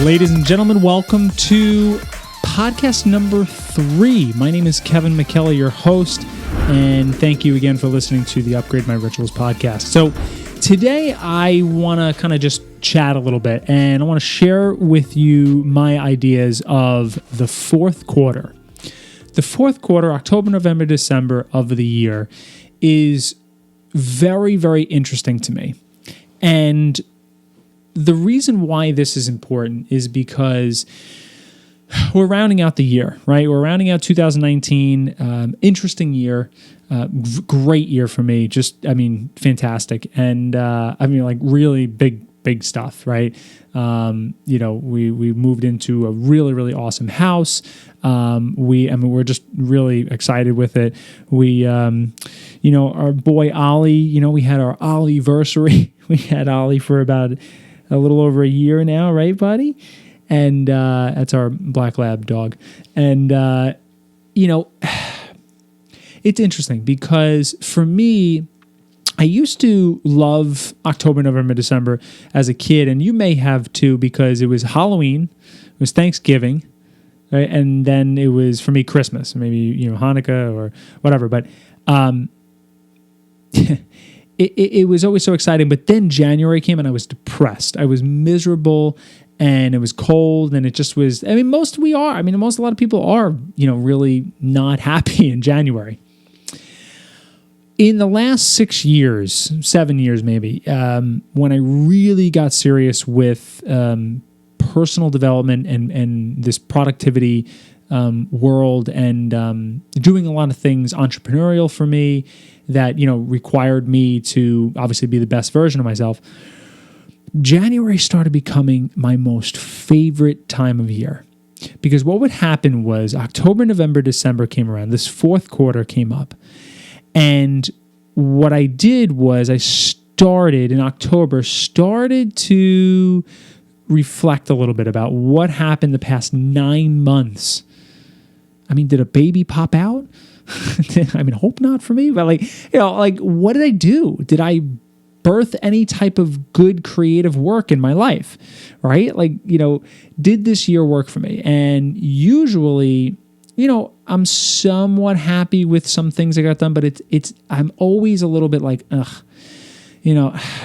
Ladies and gentlemen, welcome to podcast number 3. My name is Kevin McKellar, your host, and thank you again for listening to the Upgrade My Rituals podcast. So today I want to kind of just chat a little bit, and I want to share with you my ideas of the fourth quarter. The fourth quarter, October, November, December of the year, is very, very interesting to me. And the reason why this is important is because we're rounding out the year, right? We're rounding out 2019. Interesting year. Great year for me. Fantastic. And really big stuff, right? We moved into a really, really awesome house. We're just really excited with it. Our boy Ollie, we had our Ollie-versary. We had Ollie for about a little over a year now, right, buddy? And that's our black lab dog. And, it's interesting because for me, I used to love October, November, December as a kid, and you may have too, because it was Halloween, it was Thanksgiving, right? And then it was, for me, Christmas, maybe, Hanukkah or whatever. But it was always so exciting. But then January came and I was depressed. I was miserable and it was cold and it just was, a lot of people are, really not happy in January. In the last 7 years maybe, when I really got serious with personal development and this productivity world and doing a lot of things entrepreneurial for me that, required me to obviously be the best version of myself, January started becoming my most favorite time of year. Because what would happen was October, November, December came around. This fourth quarter came up. And what I did was I started to reflect a little bit about what happened the past 9 months. Did a baby pop out? Hope not for me, but what did I do? Did I birth any type of good creative work in my life, right? Did this year work for me? And usually, I'm somewhat happy with some things I got done, but I'm always a little bit not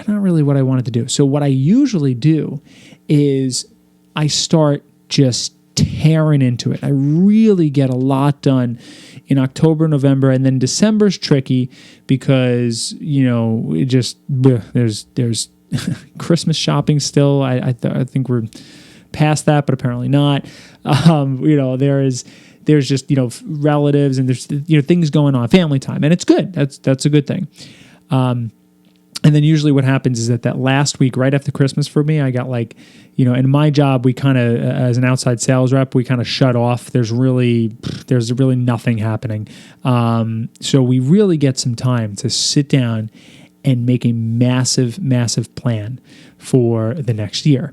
really what I wanted to do. So what I usually do is I start just tearing into it. I really get a lot done in October, November, and then December's tricky because, there's Christmas shopping still. I think we're past that, but apparently not. There's just, relatives and there's, things going on, family time, and it's good. That's a good thing. And then usually what happens is that last week, right after Christmas for me, I got in my job, we kind of, as an outside sales rep, we kind of shut off. There's really nothing happening. So we really get some time to sit down and make a massive, massive plan for the next year.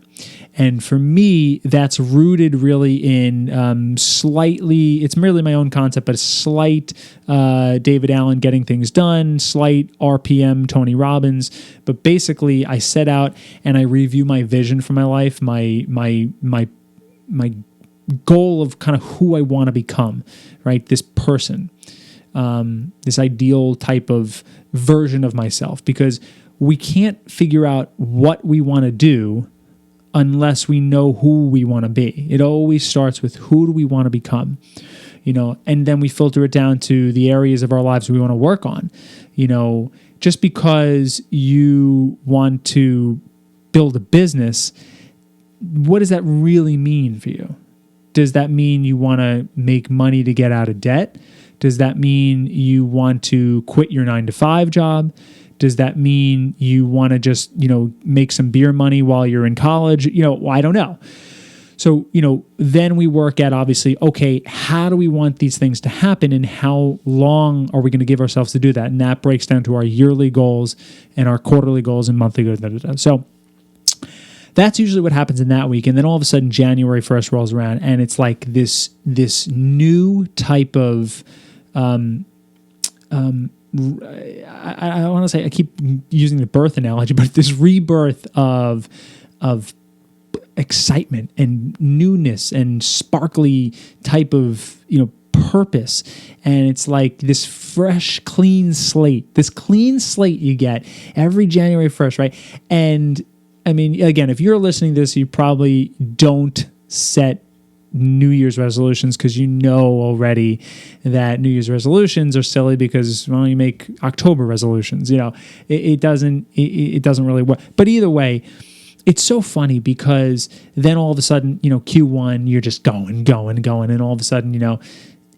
And for me, that's rooted really in it's merely my own concept, but a slight David Allen getting things done, slight RPM Tony Robbins. But basically, I set out and I review my vision for my life, my goal of kind of who I want to become, right? This person, this ideal type of version of myself, because we can't figure out what we want to do unless we know who we want to be. It always starts with who do we want to become, and then we filter it down to the areas of our lives we want to work on. Just because you want to build a business, what does that really mean for you? Does that mean you want to make money to get out of debt? Does that mean you want to quit your 9-to-5 job? Does that mean you want to just, make some beer money while you're in college? I don't know. So, then we work at, obviously, okay, how do we want these things to happen and how long are we going to give ourselves to do that? And that breaks down to our yearly goals and our quarterly goals and monthly goals. So that's usually what happens in that week. And then all of a sudden January 1st rolls around and it's like this new type of, I want to say, I keep using the birth analogy, but this rebirth of excitement and newness and sparkly type of, purpose. And it's like this fresh, clean slate you get every January 1st, right? And I mean, again, if you're listening to this, you probably don't set New Year's resolutions because you know already that New Year's resolutions are silly because, well, you make October resolutions. It doesn't really work. But either way, it's so funny because then all of a sudden, Q1, you're just going, and all of a sudden,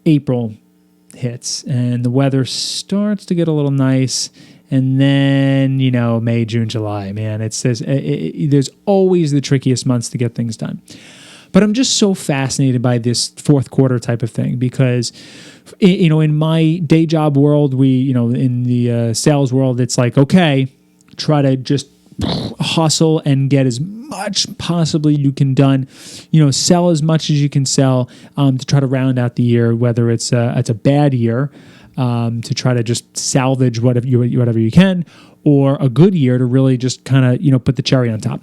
April hits and the weather starts to get a little nice. And then, May, June, July, man, there's always the trickiest months to get things done. But I'm just so fascinated by this fourth quarter type of thing because, in my day job world, in the sales world, it's like, okay, try to just hustle and get as much possibly you can done, sell as much as you can sell to try to round out the year, whether it's a bad year, to try to just salvage whatever you can, or a good year to really just kind of, put the cherry on top.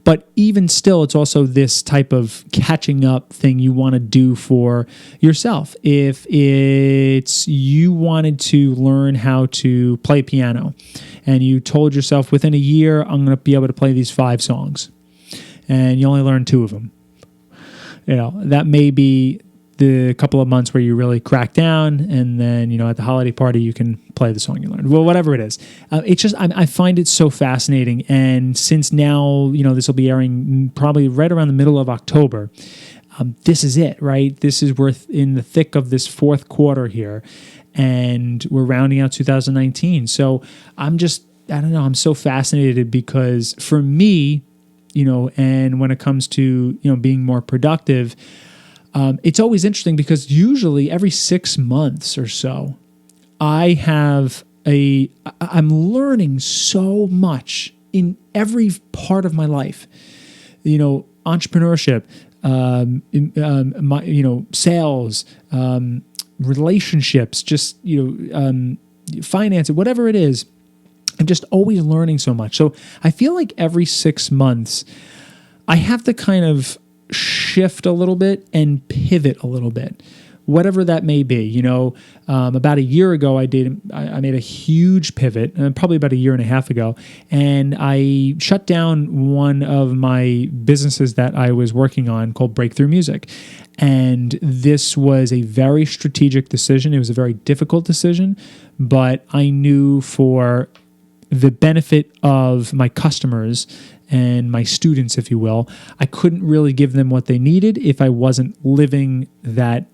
But even still, it's also this type of catching up thing you want to do for yourself. If it's you wanted to learn how to play piano and you told yourself within a year, I'm going to be able to play these 5 songs, and you only learn 2 of them, that may be the couple of months where you really crack down, and then, at the holiday party, you can play the song you learned. Well, whatever it is. It's just, I find it so fascinating. And since now, this will be airing probably right around the middle of October, this is it, right? This is we're in the thick of this fourth quarter here, and we're rounding out 2019. So I'm so fascinated because for me, and when it comes to, being more productive, it's always interesting because usually every 6 months or so, I'm learning so much in every part of my life, entrepreneurship, sales, relationships, just, finance, whatever it is. I'm just always learning so much. So I feel like every 6 months I have to kind of shift a little bit and pivot a little bit, whatever that may be. About a year ago, I made a huge pivot, probably about a year and a half ago, and I shut down one of my businesses that I was working on called Breakthrough Music. And this was a very strategic decision. It was a very difficult decision, but I knew for the benefit of my customers and my students, if you will, I couldn't really give them what they needed if I wasn't living that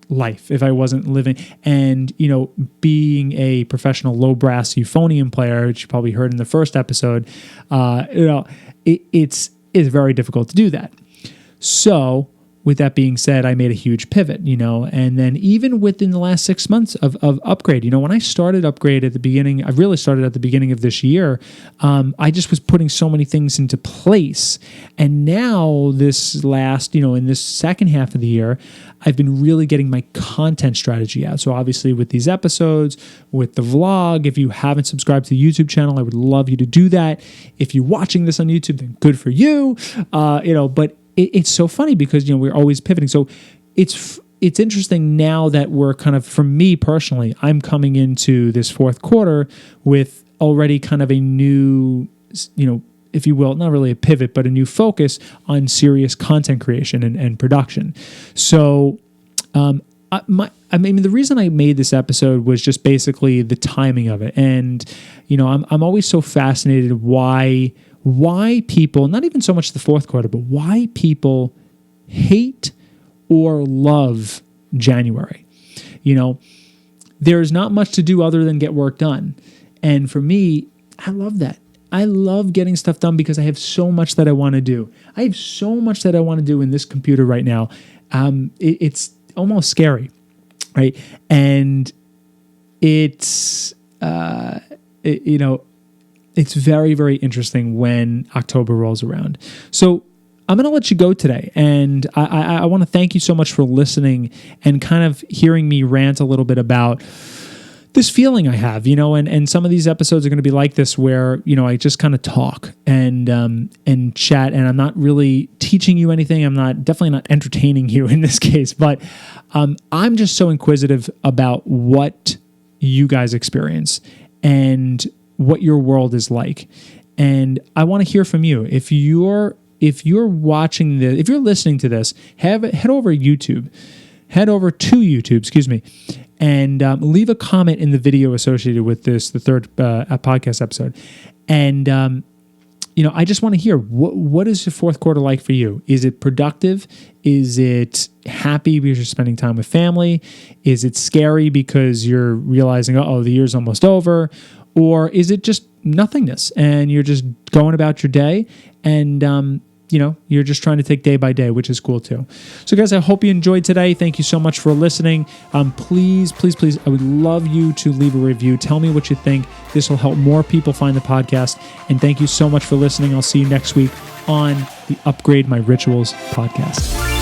life, if I wasn't living and, being a professional low brass euphonium player, which you probably heard in the first episode, it's very difficult to do that. So with that being said, I made a huge pivot, and then even within the last 6 months of Upgrade, when I started Upgrade at the beginning, I really started at the beginning of this year, I just was putting so many things into place. And now this last, in this second half of the year, I've been really getting my content strategy out. So obviously with these episodes, with the vlog, if you haven't subscribed to the YouTube channel, I would love you to do that. If you're watching this on YouTube, then good for you, but it's so funny because, we're always pivoting. So it's interesting now that we're kind of, for me personally, I'm coming into this fourth quarter with already kind of a new, if you will, not really a pivot, but a new focus on serious content creation and production. So, the reason I made this episode was just basically the timing of it. And, I'm always so fascinated why people, not even so much the fourth quarter, but why people hate or love January. There's not much to do other than get work done. And for me, I love that. I love getting stuff done because I have so much that I want to do. I have so much that I want to do in this computer right now. It's almost scary, right? And it's, it's very, very interesting when October rolls around. So I'm going to let you go today. And I want to thank you so much for listening and kind of hearing me rant a little bit about this feeling I have, and some of these episodes are going to be like this where, I just kind of talk and chat, and I'm not really teaching you anything. I'm definitely not entertaining you in this case, but I'm just so inquisitive about what you guys experience and what your world is like. And I want to hear from you. If you're watching this, if you're listening to this, head over to YouTube, and leave a comment in the video associated with this, the third podcast episode. And, I just want to hear, what is the fourth quarter like for you? Is it productive? Is it happy because you're spending time with family? Is it scary because you're realizing, the year's almost over? Or is it just nothingness and you're just going about your day and, you're just trying to take day by day, which is cool too. So guys, I hope you enjoyed today. Thank you so much for listening. Please, I would love you to leave a review. Tell me what you think. This will help more people find the podcast. And thank you so much for listening. I'll see you next week on the Upgrade My Rituals podcast.